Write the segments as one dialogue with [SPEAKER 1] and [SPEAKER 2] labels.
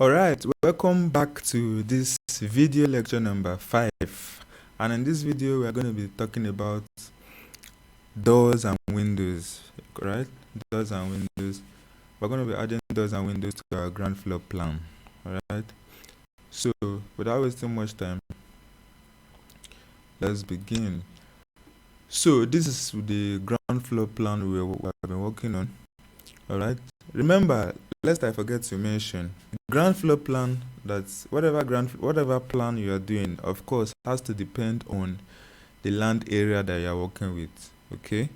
[SPEAKER 1] Alright, welcome back to this video lecture number 5. And in this video, we are going to be talking about doors and windows, right? Doors and windows. We're going to be adding doors and windows to our ground floor plan, alright? So, without wasting much time, let's begin. So, this is the ground floor plan we have been working on, alright? Remember, lest I forget to mention, ground floor plan, that's whatever plan you are doing, of course, has to depend on the land area that you are working with. Okay.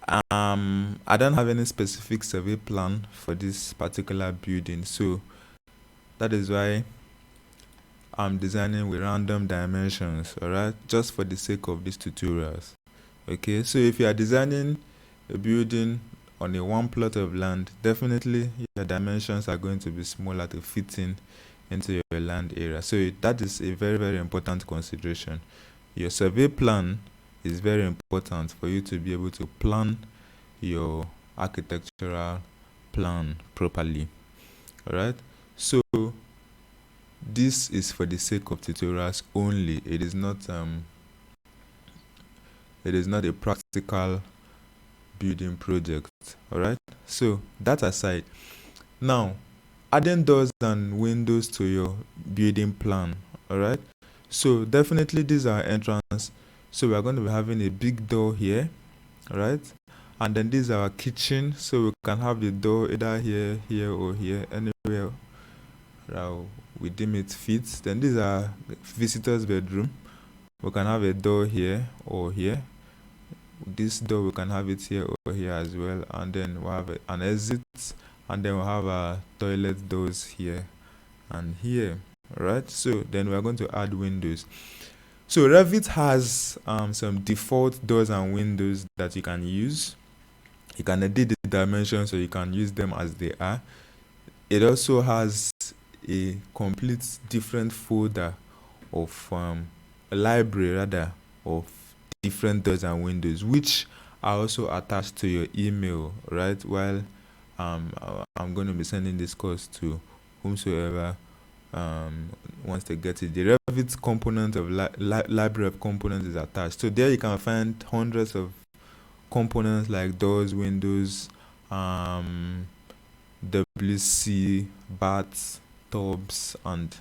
[SPEAKER 1] I don't have any specific survey plan for this particular building, so that is why I'm designing with random dimensions, alright, just for the sake of these tutorials. Okay, so if you are designing a building on a one plot of land, definitely your dimensions are going to be smaller to fit into your land area. So that is a very, very important consideration. Your survey plan is very important for you to be able to plan your architectural plan properly. Alright, so this is for the sake of tutorials only. It is not a practical building project. Alright, so that aside, now adding doors and windows to your building plan. Alright, so definitely these are entrance. So we are going to be having a big door here, right? And then this is our kitchen, so we can have the door either here, here, or here, anywhere we deem it fits. Then these are visitors' bedroom. We can have a door here or here. This door we can have it here or here as well, and then we'll have an exit, and then we'll have our toilet doors here and here. Alright, so then we are going to add windows. So Revit has some default doors and windows that you can use. You can edit the dimensions, so you can use them as they are. It also has a complete different folder of a library rather of different doors and windows, which are also attached to your email, right? While I'm going to be sending this course to whomsoever wants to get it. The Revit component of library of components is attached. So there you can find hundreds of components like doors, windows, WC, baths, tubs, and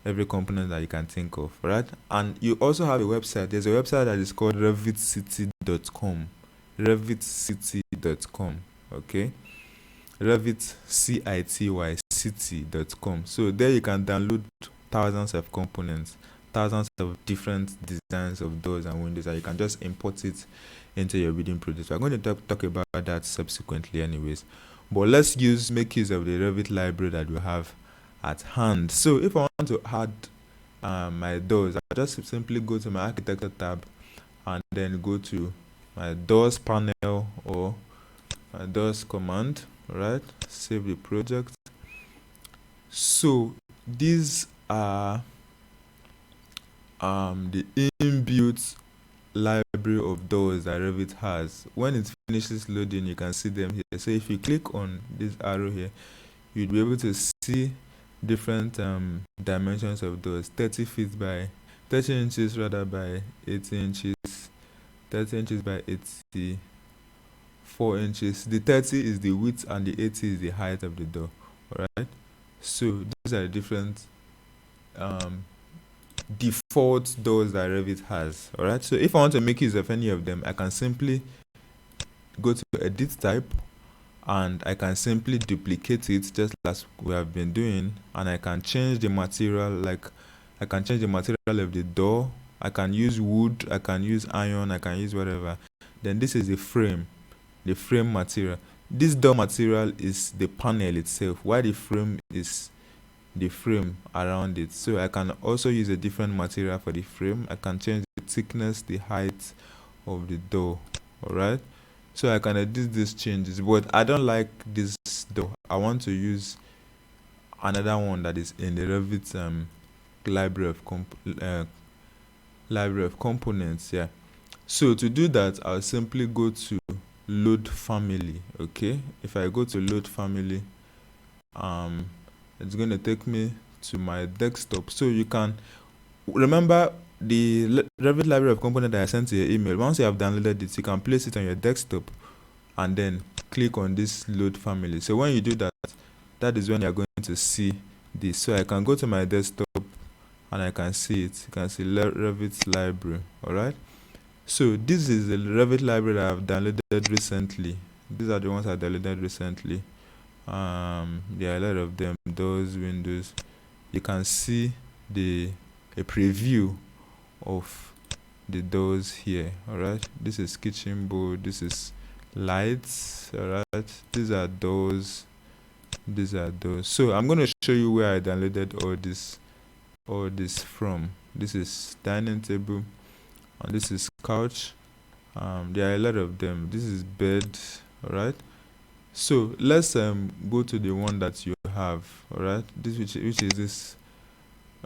[SPEAKER 1] every component that you can think of, right? And you also have a website. There's a website that is called revitcity.com. revitcity.com. Okay, revitcity city.com. So there you can download thousands of components, thousands of different designs of doors and windows, and you can just import it into your building project. We're going to talk about that subsequently anyways, but let's make use of the Revit library that we have at hand. So if I want to add my doors, I just simply go to my architecture tab and then go to my doors panel or my doors command. Right, save the project. So these are the inbuilt library of doors that Revit has. When it finishes loading, you can see them here. So if you click on this arrow here, you'll be able to see different dimensions of doors: 30 feet by 30 inches rather by 80 inches, 30 inches by 84 inches. The 30 is the width and the 80 is the height of the door. Alright, so these are different default doors that Revit has. Alright, so if I want to make use of any of them, I can simply go to edit type and I can simply duplicate it just as we have been doing, and I can change the material. Like I can change the material of the door. I can use wood, I can use iron, I can use whatever. Then this is the frame material. This door material is the panel itself, while the frame is the frame around it. So I can also use a different material for the frame. I can change the thickness, the height of the door. Alright, so I can edit these changes, but I don't like this door. I want to use another one that is in the Revit library of components. Yeah, so to do that, I'll simply go to load family. Okay, if I go to load family, it's going to take me to my desktop. So you can remember the Revit library of component that I sent to your email. Once you have downloaded it, you can place it on your desktop and then click on this load family. So when you do that, that is when you're going to see this. So I can go to my desktop and I can see it. You can see Revit library. All right. So this is the Revit library that I've downloaded recently. These are the ones I downloaded recently. There are a lot of them. Those windows. You can see a preview of the doors here. All right. This is kitchen board. This is lights. All right. These are doors. These are doors. So I'm going to show you where I downloaded all this from. This is dining table, and this is couch. There are a lot of them. This is bed. All right. So let's go to the one that you have. All right. This which is this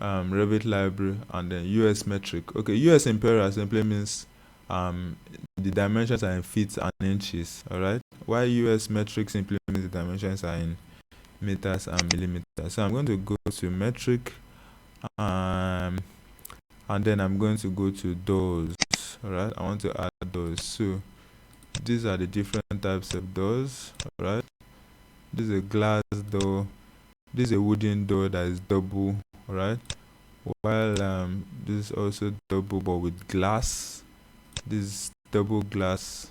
[SPEAKER 1] Revit library, and then US metric. Okay, US imperial simply means the dimensions are in feet and inches. All right. While US metric simply means the dimensions are in meters and millimeters. So I'm going to go to metric, and then I'm going to go to doors. All right. I want to add doors. So these are the different types of doors. All right. This is a glass door. This is a wooden door that is double. All right. While this is also double but with glass. This is double glass.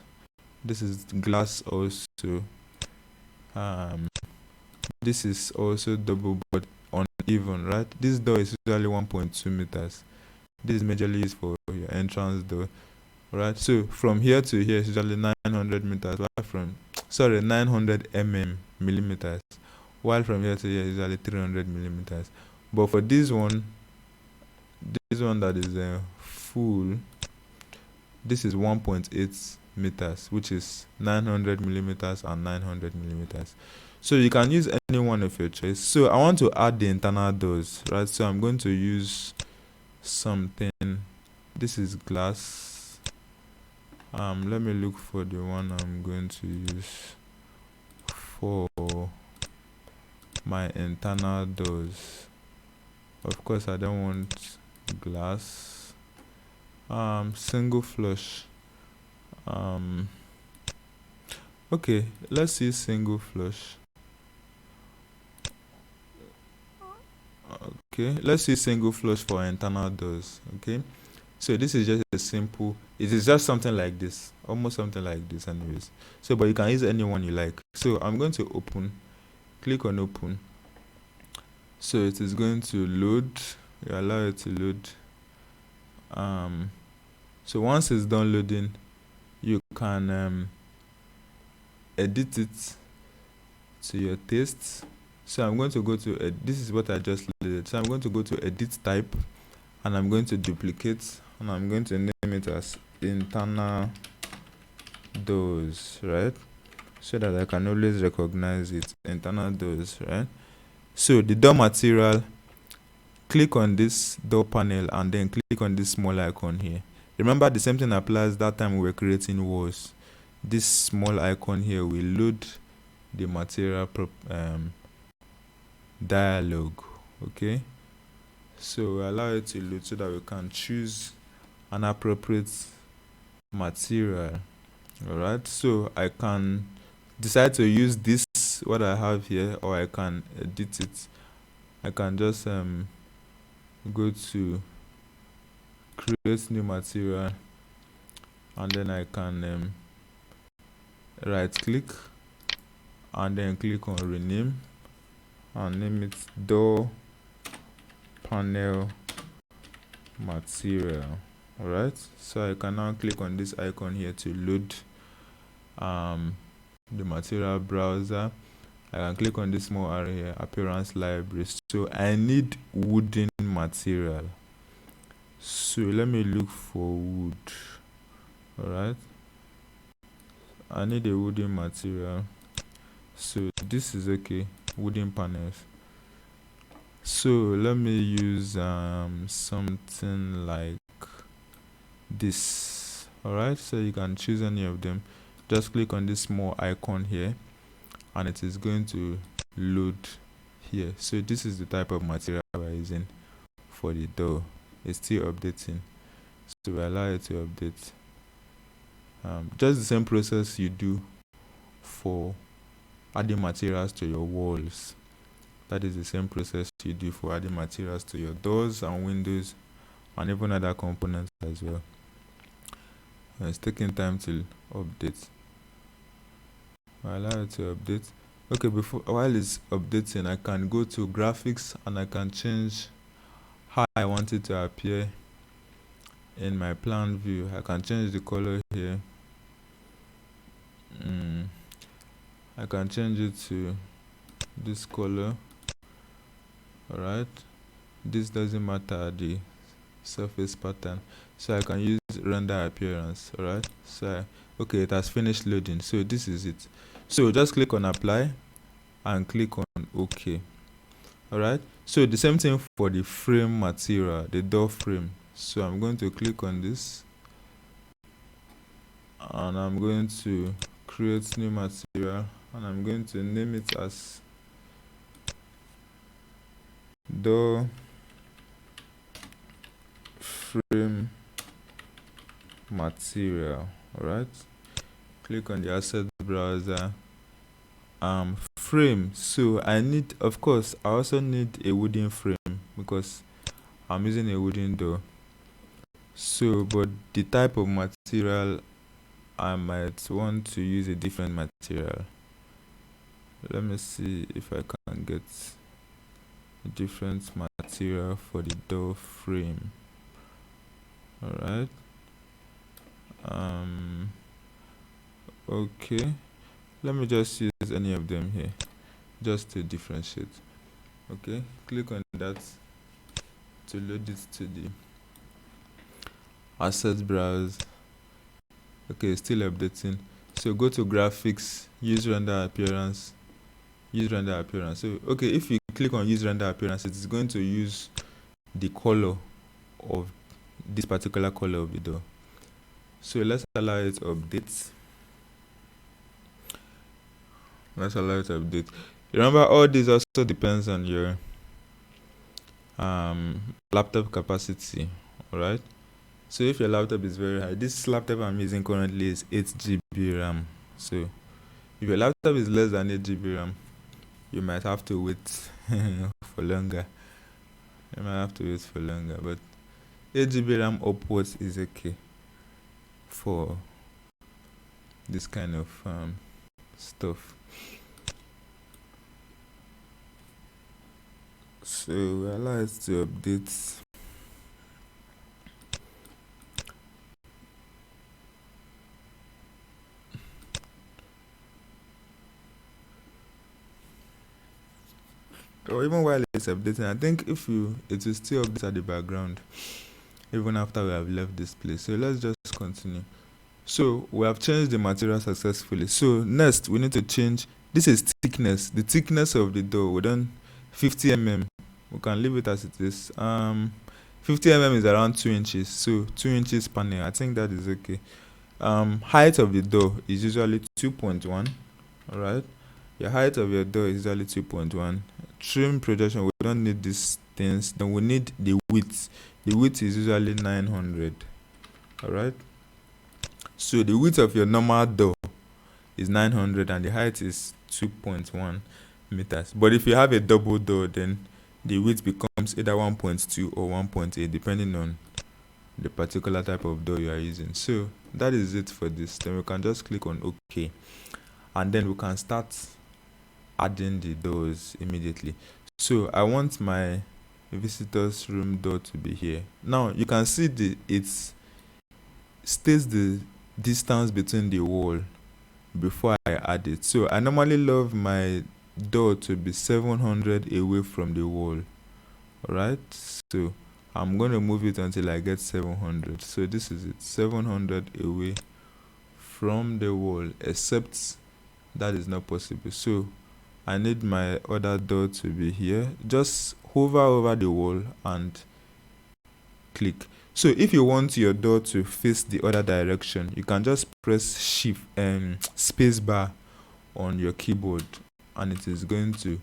[SPEAKER 1] This is glass also. This is also double but uneven, right? This door is usually 1.2 meters. This is majorly used for your entrance door. Right, so from here to here is usually 900 meters, while from 900 millimeters, while from here to here is usually 300 millimeters. But for this one that is full, this is 1.8 meters, which is 900 millimeters and 900 millimeters. So you can use any one of your choice. So I want to add the internal doors, right? So I'm going to use something. This is glass. Let me look for the one I'm going to use for my internal doors. Of course, I don't want glass. Single flush. Okay, let's see single flush. Okay, let's see single flush for internal doors. Okay. So this is just a simple, it is just something like this, almost something like this anyways. So, but you can use any one you like. So I'm going to open, click on open. So it is going to load, you allow it to load. So once it's done loading, you can edit it to your taste. So I'm going to go to, this is what I just loaded. So I'm going to go to edit type, and I'm going to duplicate, and I'm going to name it as internal doors, right? So that I can always recognize it, internal doors, right? So the door material, click on this door panel and then click on this small icon here. Remember, the same thing applies that time we were creating walls. This small icon here will load the material dialog. Okay, so we allow it to load so that we can choose an appropriate material. All right, so I can decide to use this what I have here, or I can edit it. I can just go to create new material, and then I can right click and then click on rename and name it door panel material. All right, so I can now click on this icon here to load the material browser. I can click on this small arrow here, appearance library. So I need wooden material, so let me look for wood. All right, I need a wooden material, so this is okay, wooden panels. So let me use something like this. All right, so you can choose any of them. Just click on this small icon here, and it is going to load here. So this is the type of material we're using for the door. It's still updating, so we allow it to update. Just the same process you do for adding materials to your walls. That is the same process you do for adding materials to your doors and windows and even other components as well. And it's taking time to update. I allow it to update. Okay, while it's updating, I can go to graphics and I can change how I want it to appear in my plan view. I can change the color here. I can change it to this color. Alright, this doesn't matter the surface pattern, so I can use render appearance. Alright, so okay, it has finished loading, so this is it. So just click on apply and click on OK. Alright, so the same thing for the frame material, the door frame. So I'm going to click on this and I'm going to create new material and I'm going to name it as door frame material. Alright, click on the asset browser. Frame, so I need, of course I also need a wooden frame because I'm using a wooden door. So but the type of material, I might want to use a different material. Let me see if I can get a different material for the door frame. Alright, okay, let me just use any of them here just to differentiate. Okay, click on that to load it to the asset browse. Okay, still updating. So go to graphics, use render appearance, So okay, if you click on use render appearance, it is going to use the color of this particular color of the door. So let's allow it to update. Remember, all this also depends on your laptop capacity. Alright, so if your laptop is very high, this laptop I'm using currently is 8 GB RAM. So if your laptop is less than 8 GB RAM, you might have to wait for longer. But 8 GB RAM upwards is okay for this kind of stuff. So allow it to update. Or even while it's updating, I think it will still update at the background even after we have left this place. So let's just continue. So we have changed the material successfully. So next we need to change, this is thickness, the thickness of the door. We done 50 mm. We can leave it as it is. 50 mm is around 2 inches, so 2 inches spanning, I think that is okay. Height of the door is usually 2.1. Alright, your height of your door is usually 2.1. Trim projection, we don't need these things. Then we need the width. The width is usually 900. Alright, so the width of your normal door is 900 and the height is 2.1 meters. But if you have a double door, then the width becomes either 1.2 or 1.8 depending on the particular type of door you are using. So that is it for this. Then we can just click on OK and then we can start adding the doors immediately. So I want my visitors room door to be here. Now you can see it states the distance between the wall before I add it. So I normally love my door to be 700 away from the wall. Alright, so I'm going to move it until I get 700. So this is it, 700 away from the wall, except that is not possible. So I need my other door to be here. Just hover over the wall and click. So if you want your door to face the other direction, you can just press shift and space bar on your keyboard and it is going to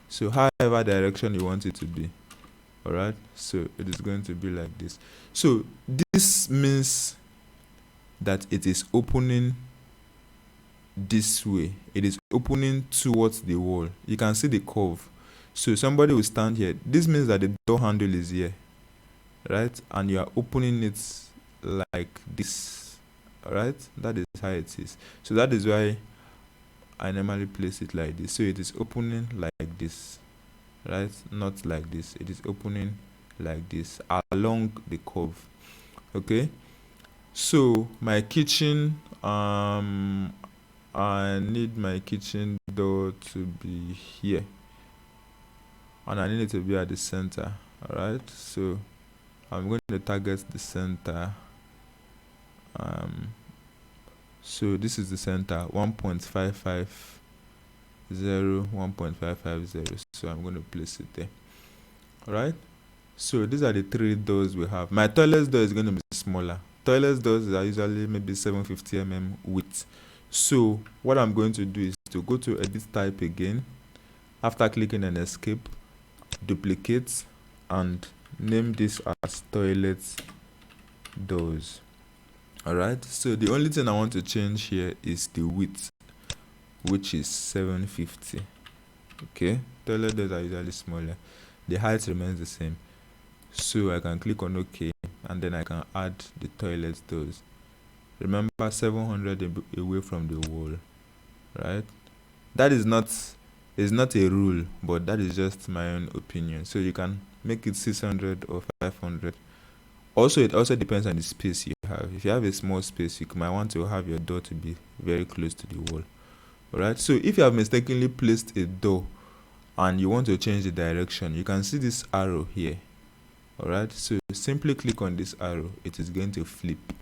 [SPEAKER 1] So however direction you want it to be, all right, so it is going to be like this. So this means that it is opening this way. It is opening towards the wall. You can see the curve. So somebody will stand here. This means that the door handle is here, right? And you are opening it like this, all right? That is how it is. So that is why I normally place it like this. So it is opening like this, right? Not like this. It is opening like this along the curve. Okay. So my kitchen, I need my kitchen door to be here, and I need it to be at the center. All right. So I'm going to target the center. So this is the center, 1.550, 1.550. So I'm going to place it there. All right. So these are the three doors we have. My toilet door is going to be smaller. Toilet doors are usually maybe 750 width. So what I'm going to do is to go to edit type again. After clicking on escape, duplicate and name this as toilet doors. All right. So the only thing I want to change here is the width, which is 750. Okay. Toilet doors are usually smaller. The height remains the same. So I can click on OK, and then I can add the toilet doors. Remember, 700 away from the wall, right? That is not a rule, but that is just my own opinion. So you can make it 600 or 500. Also, it also depends on the space you have. If you have a small space, you might want to have your door to be very close to the wall. All right. So if you have mistakenly placed a door and you want to change the direction, you can see this arrow here. All right. So simply click on this arrow. It is going to flip.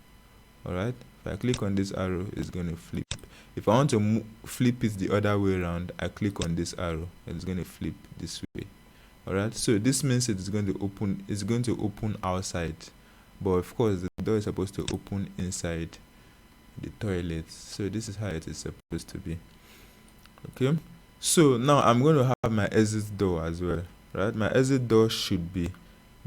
[SPEAKER 1] All right. If I click on this arrow, it's going to flip. If I want to flip it the other way around, I click on this arrow. It's going to flip this way. All right. So this means it is going to open. It's going to open outside, but of course the door is supposed to open inside the toilet. So this is how it is supposed to be. Okay. So now I'm going to have my exit door as well. Right. My exit door should be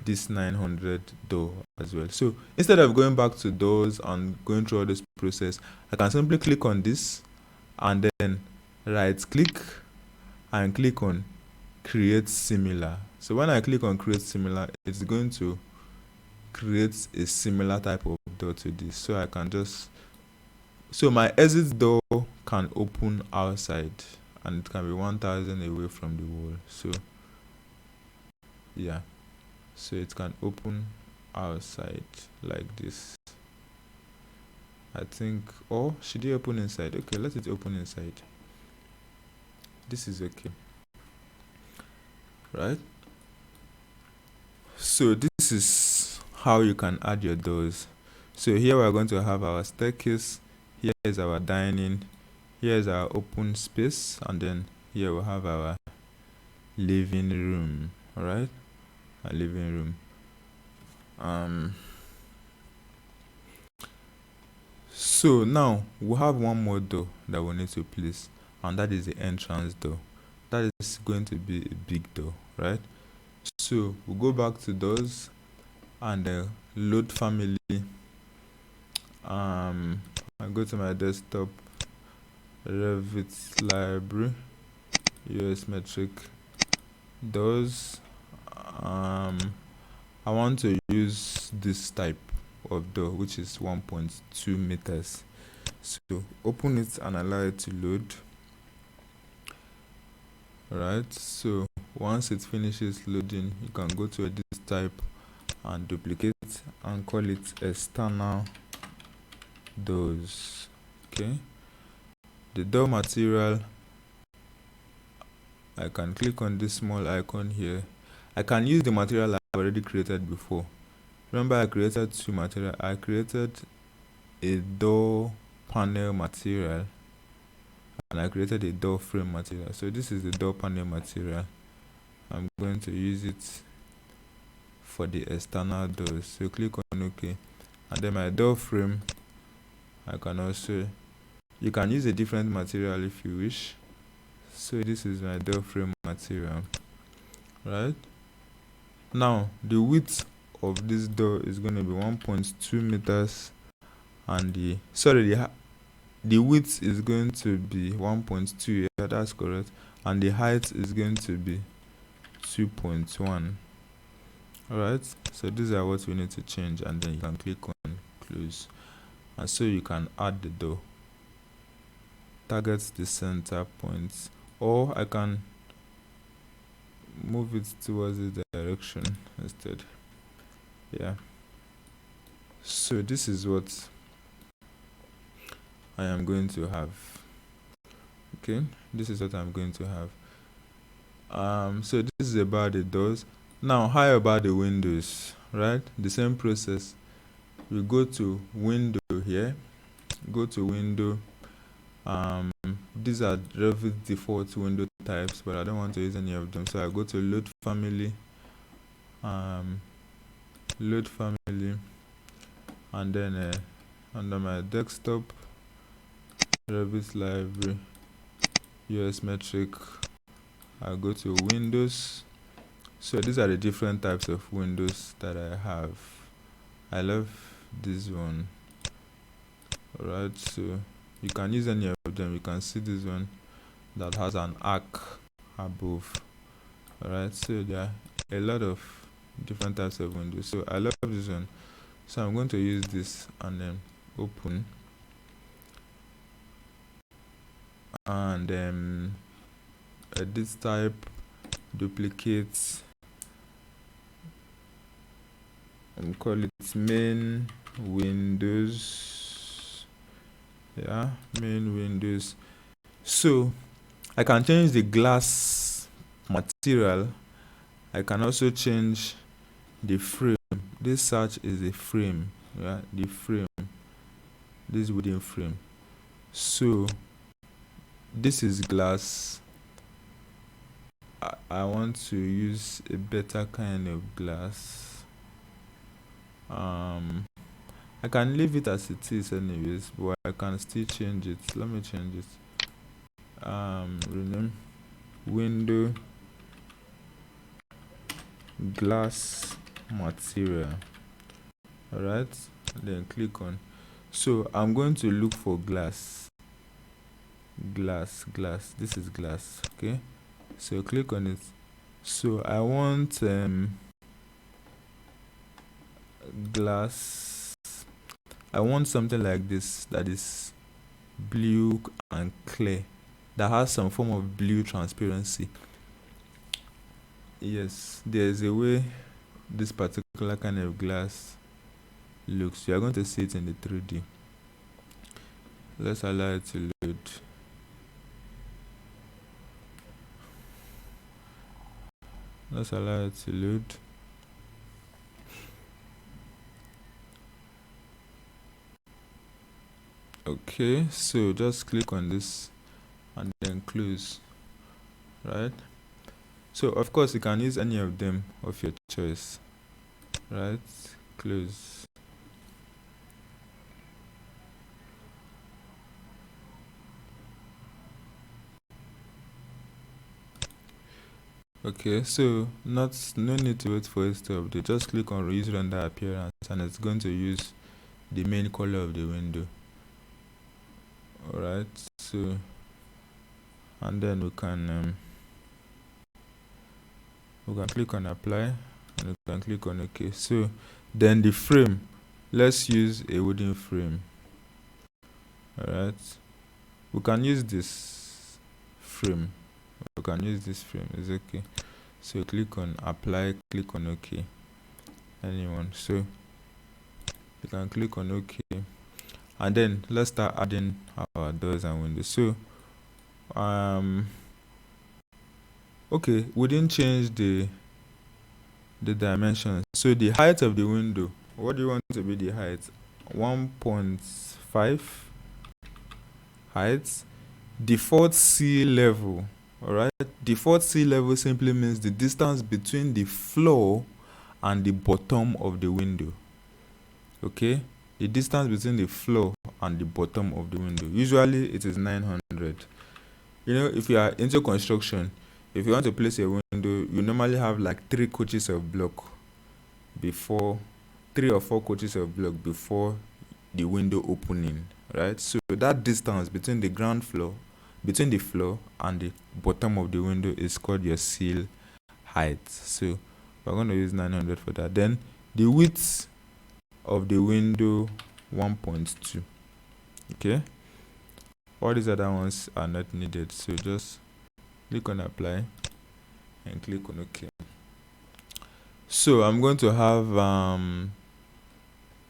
[SPEAKER 1] this 900 door as well. So instead of going back to doors and going through all this process, I can simply click on this and then right click and click on create similar. So when I click on create similar, it's going to create a similar type of door to this. So I can just, so my exit door can open outside and it can be 1000 away from the wall. So yeah, so it can open outside like this, I think. Or should it open inside? Okay, let it open inside. This is okay, right? So this is how you can add your doors. So here we're going to have our staircase. Here is our dining. Here is our open space, and then here we have our living room. All right, our living room. So now we have one more door that we need to place, and that is the entrance door. That is going to be a big door, right? So we'll go back to doors and load family. I go to my desktop, Revit library, US metric doors. I want to use this type of door, which is 1.2 meters. So open it and allow it to load. Alright, so once it finishes loading, you can go to this type and duplicate and call it external doors. Okay, the door material, I can click on this small icon here. I can use the material I've already created before. Remember, I created two material. I created a door panel material and I created a door frame material. So this is the door panel material. I'm going to use it for the external doors. So click on OK, and then my door frame, I can also, you can use a different material if you wish. So this is my door frame material. right? Now the width of this door is going to be 1.2 meters, and the width is going to be 1.2. Yeah, that's correct. And the height is going to be 2.1. Alright, so these are what we need to change, and then you can click on close, and so you can add the door. Target the center point, or I can move it towards the direction instead. Yeah, so this is what I am going to have. Okay, this is what I'm going to have. So this is about the doors. Now how about the windows? Right, the same process. We go to window here, go to window. These are Revit default window types, but I don't want to use any of them, so I go to load family, and then under my desktop, Revit library, US metric, I go to windows. So these are the different types of windows that I have. I love this one. Alright, so you can use any of them. You can see this one that has an arc above. Alright, so there are a lot of different types of windows. So I love this one, so I'm going to use this and then open, and then edit type, duplicate, and call it main windows. Yeah, main windows. So I can change the glass material. I can also change the frame. This such is a frame. Yeah, the frame, this wooden frame. So this is glass. I want to use a better kind of glass. I can leave it as it is anyways, but I can still change it. Let me change it. Rename window glass material. Alright, then click on. So I'm going to look for glass. This is glass. Okay, so click on it. So I want glass. I want something like this that is blue and clear, that has some form of blue transparency. Yes, there's a way this particular kind of glass looks. You are going to see it in the 3D. Let's allow it to load. Let's allow it to load. Okay, so just click on this and then close. Right, so of course you can use any of them of your choice. Right, close. Okay, so no need to wait for it to update. Just click on use render appearance, and it's going to use the main color of the window. Alright, so and then we can click on apply, and we can click on OK. So then the frame, let's use a wooden frame. Alright, we can use this frame. It's okay. So click on apply, click on OK. Anyone, so you can click on OK, and then let's start adding our doors and windows. So okay, we didn't change the dimensions. So the height of the window, what do you want to be the height? 1.5 height. Default sea level. Alright, default sea level simply means the distance between the floor and the bottom of the window. Okay, the distance between the floor and the bottom of the window, usually it is 900. You know, if you are into construction, if you want to place a window, you normally have like 3 coaches of block before 3 or 4 coaches of block before the window opening, right? So that distance between the ground floor, between the floor and the bottom of the window is called your sill height. So we're going to use 900 for that. Then the width of the window 1.2. Okay, all these other ones are not needed, so just click on apply and click on OK. So I'm going to have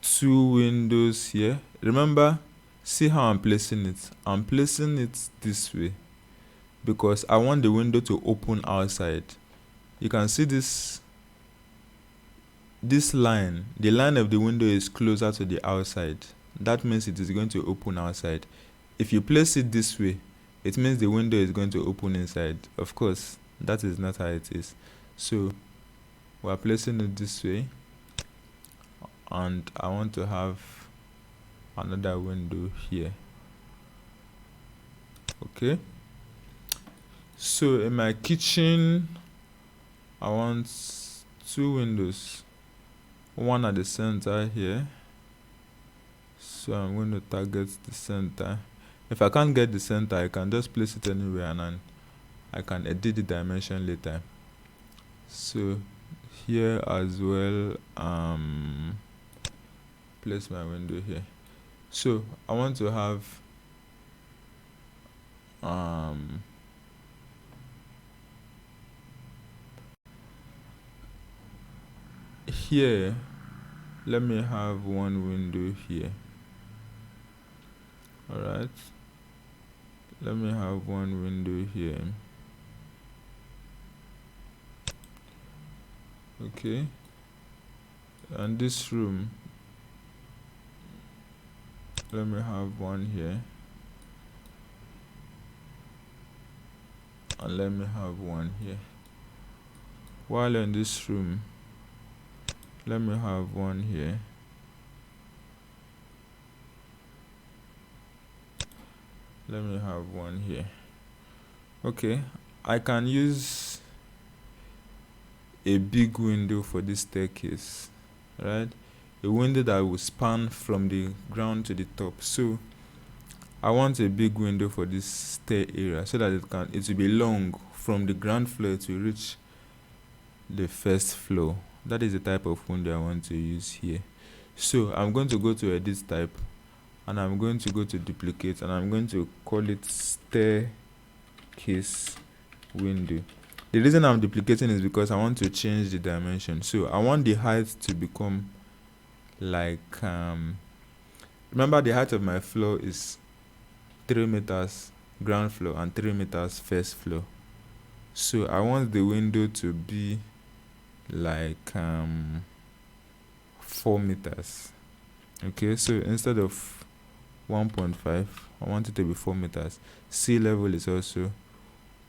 [SPEAKER 1] 2 windows here. Remember, see how I'm placing it. I'm placing it this way because I want the window to open outside. You can see this line, the line of the window is closer to the outside. That means it is going to open outside. If you place it this way, it means the window is going to open inside. Of course, that is not how it is. So we're placing it this way, and I want to have another window here. Okay, so in my kitchen I want 2 windows, one at the center here. So I'm going to target the center. If I can't get the center, I can just place it anywhere and then I can edit the dimension later. So here as well, place my window here. So I want to have here, let me have 1 window here. All right, let me have 1 window here. Okay, and this room, let me have 1 here, and let me have 1 here. While in this room, let me have 1 here, let me have 1 here. Okay, I can use a big window for this staircase, right? A window that will span from the ground to the top. So I want a big window for this stair area so that it will be long from the ground floor to reach the first floor. That is the type of window I want to use here. So I'm going to go to edit type, and I'm going to go to duplicate, and I'm going to call it staircase window. The reason I'm duplicating is because I want to change the dimension. So I want the height to become like remember, the height of my floor is 3 meters ground floor and 3 meters first floor. So I want the window to be like 4 meters. Okay, so instead of 1.5, I want it to be 4 meters. Sea level is also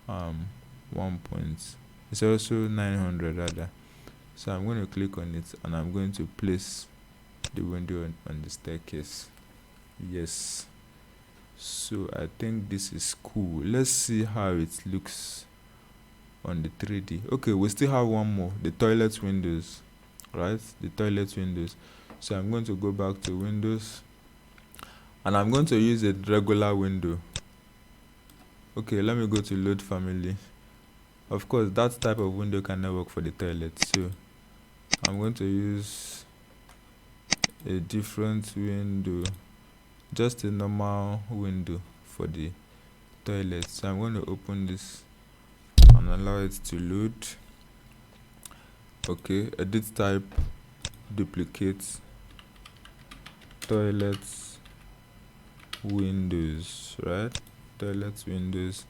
[SPEAKER 1] 1 point. It's also 900 rather. So I'm going to click on it, and I'm going to place the window on the staircase. Yes. So I think this is cool. Let's see how it looks on the 3D. Okay, we still have 1 more, the toilet windows, right? The toilet windows. So I'm going to go back to windows, and I'm going to use a regular window. Okay, let me go to load family. Of course, that type of window cannot work for the toilet, so I'm going to use a different window, just a normal window for the toilet. So I'm going to open this and allow it to load. Okay, edit type, duplicate, toilet windows, right? Toilet windows.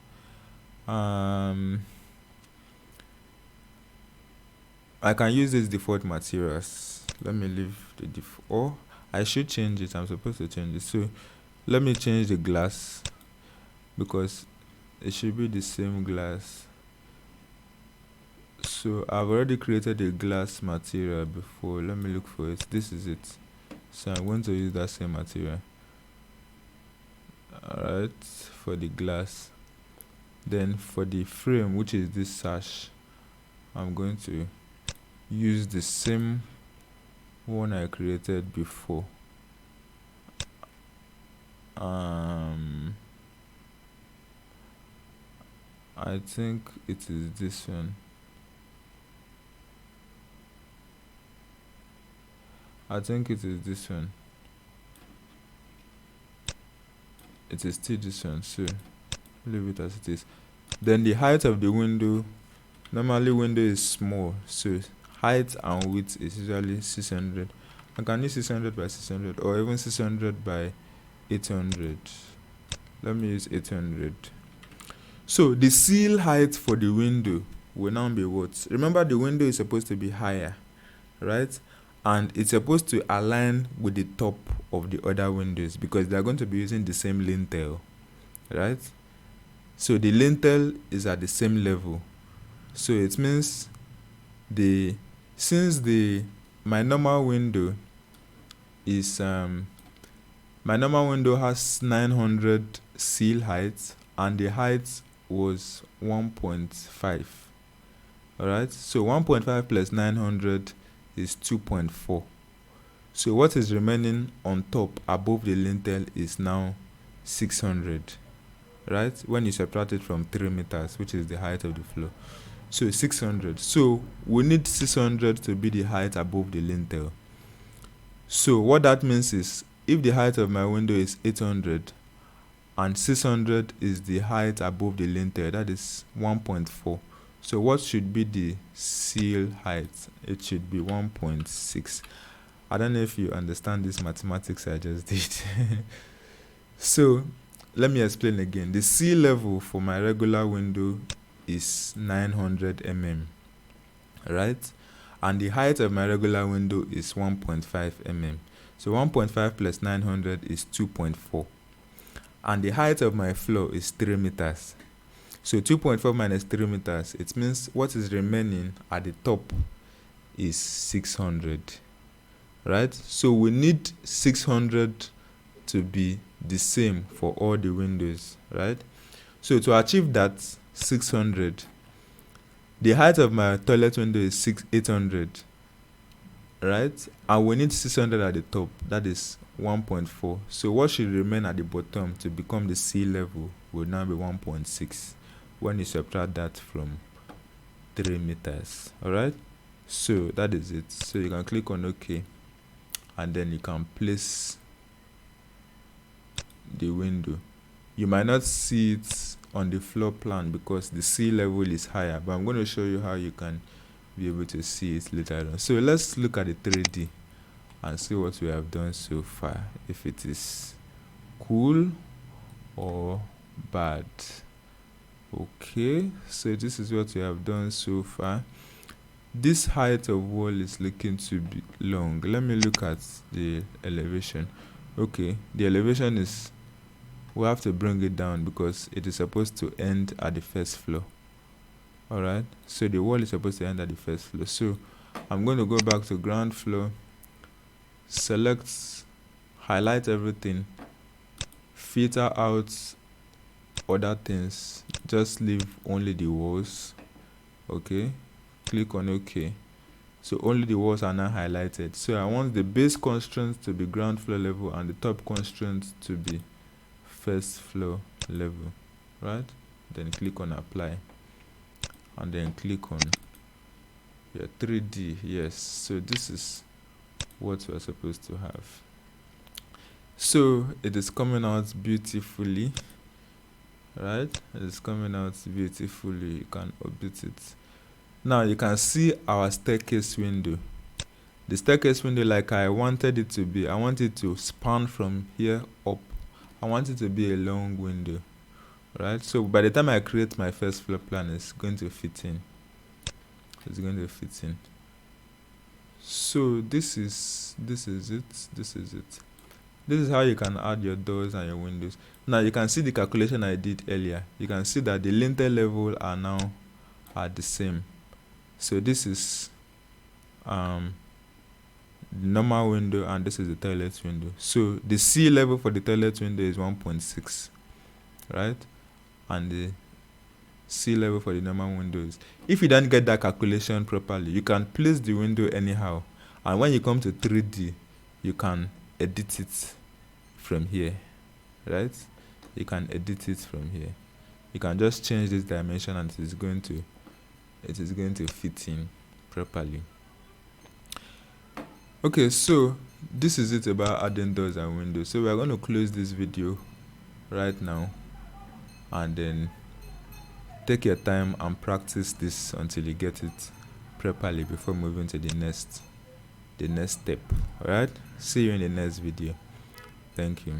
[SPEAKER 1] I can use these default materials. Let me leave the default, or I should change it. I'm supposed to change it. So let me change the glass, because it should be the same glass. So I've already created a glass material before. Let me look for it. This is it. So I'm going to use that same material. Alright, for the glass. Then for the frame, which is this sash, I'm going to use the same one I created before. I think it is this one. It is still this one, so leave it as it is. Then the height of the window, normally window is small, so height and width is usually 600. I can use 600 by 600 or even 600 by 800. Let me use 800. So the seal height for the window will now be what? Remember, the window is supposed to be higher, right? And it's supposed to align with the top of the other windows because they're going to be using the same lintel, right? So the lintel is at the same level. So it means my normal window has 900 seal height and the height was 1.5. Alright, so 1.5 plus 900 is 2.4. So what is remaining on top above the lintel is now 600, right? When you subtract it from 3 meters, which is the height of the floor. So 600. So we need 600 to be the height above the lintel. So what that means is, if the height of my window is 800 and 600 is the height above the lintel, that is 1.4. So what should be the seal height? It should be 1.6. I don't know if you understand this mathematics I just did. So let me explain again. The sea level for my regular window is 900 mm, right? And the height of my regular window is 1.5 mm. So 1.5 plus 900 is 2.4. And the height of my floor is 3 meters. So 2.4 minus 3 meters, it means what is remaining at the top is 600, right? So we need 600 to be the same for all the windows, right? So to achieve that 600, the height of my toilet window is 800, right? And we need 600 at the top, that is 1.4. So what should remain at the bottom to become the sea level will now be 1.6 when you subtract that from 3 meters. Alright, so that is it. So you can click on OK and then you can place the window. You might not see it on the floor plan because the sea level is higher, but I'm going to show you how you can be able to see it later on. So let's look at the 3D and see what we have done so far, if it is cool or bad. Okay, so this is what we have done so far. This height of wall is looking to be long. Let me look at the elevation. Okay, the elevation is, we have to bring it down because it is supposed to end at the first floor. Alright, so the wall is supposed to end at the first floor. So I'm going to go back to ground floor, select, highlight everything, filter out other things, just leave only the walls. Okay, click on OK. So only the walls are now highlighted. So I want the base constraint to be ground floor level and the top constraint to be first floor level, right? Then click on apply and then click on your 3D. Yes, so this is what we're supposed to have. So it is coming out beautifully, right? It is coming out beautifully. You can update it. Now you can see our staircase window. The staircase window, like I wanted it to be, I want it to span from here up. I want it to be a long window, right? So by the time I create my first floor plan, it's going to fit in. It's going to fit in. So this is it. This is it. This is how you can add your doors and your windows. Now you can see the calculation I did earlier. You can see that the lintel level are now the same. So this is the normal window and this is the toilet window. So the sea level for the toilet window is 1.6, right? And the sea level for the normal windows. If you don't get that calculation properly, you can place the window anyhow, and when you come to 3D, you can edit it from here, right? You can edit it from here. You can just change this dimension and it is going to fit in properly. Okay, so this is it about adding doors and windows. So we are going to close this video right now, and then take your time and practice this until you get it properly before moving to the next step. All right, see you in the next video. Thank you.